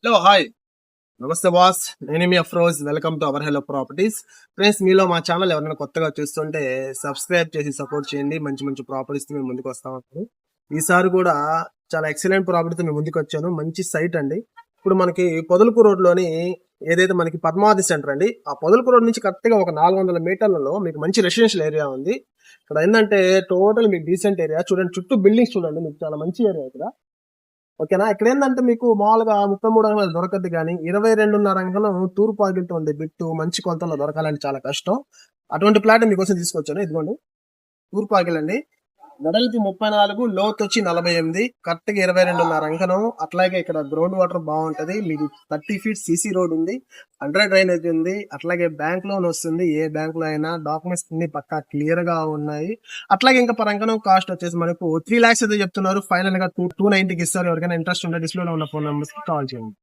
Hello hi నమస్తే boss. నేను మీ Afroz. Welcome to our Hello Properties. Friends, మీలో మా ఛానల్ ఎవరైనా కొత్తగా చూస్తుంటే సబ్స్క్రైబ్ చేసి సపోర్ట్ చేయండి. మంచి మంచి ప్రాపర్టీస్ మేము ముందుకు వస్తా ఉంటాము. ఈసారి కూడా చాలా ఎక్సలెంట్ ప్రాపర్టీతో మేము ముందుకు వచ్చాను. మంచి సైట్ అండి. ఇప్పుడు మనకి పొదలకూరు రోడ్లోని ఏదైతే మనకి పద్మావతి సెంటర్ అండి, ఆ పొదలకూరు రోడ్ నుంచి కరెక్ట్గా ఒక 400 మీటర్లలో మీకు మంచి రెసిడెన్షియల్ ఏరియా ఉంది. ఇక్కడ ఏంటంటే టోటల్ మీకు డీసెంట్ ఏరియా చూడండి. చుట్టూ బిల్డింగ్స్ చూడండి, మీకు చాలా మంచి ఏరియా ఇక్కడ. ఓకేనా. ఇక్కడ ఏంటంటే మీకు మామూలుగా 33 అంగళాలు దొరకద్దు, కానీ 22.5 అంగళం తూర్పు ఆగిలితో ఉండే బిట్టు మంచి కొలతల్లో దొరకాలంటే చాలా కష్టం. అటువంటి ప్లాట్ మీకోసం తీసుకొచ్చాను. ఇదిగోండి, తూర్పు ఆగిలండి. వెడల్పు 34, లోతు వచ్చి 48, కరెక్ట్ గా 22.5 అంకణం. అట్లాగే ఇక్కడ గ్రౌండ్ వాటర్ బాగుంటది. మీకు 30 ఫీట్ సీసీ రోడ్ ఉంది, అండర్ డ్రైనేజ్ ఉంది. అట్లాగే బ్యాంక్ లోన్ వస్తుంది. ఏ బ్యాంక్ లో అయినా డాక్యుమెంట్స్ అన్ని పక్కా క్లియర్ గా ఉన్నాయి. అట్లాగే ఇంకా పర్ అంకణం కాస్ట్ వచ్చేసి మనకు 3 lakhs అయితే చెప్తున్నారు. ఫైనల్ గా 290కి ఇస్తారు. ఎవరికైనా ఇంట్రెస్ట్ ఉంటే డిస్ప్లేలో ఉన్న ఫోన్ నెంబర్స్ కి కాల్ చేయండి.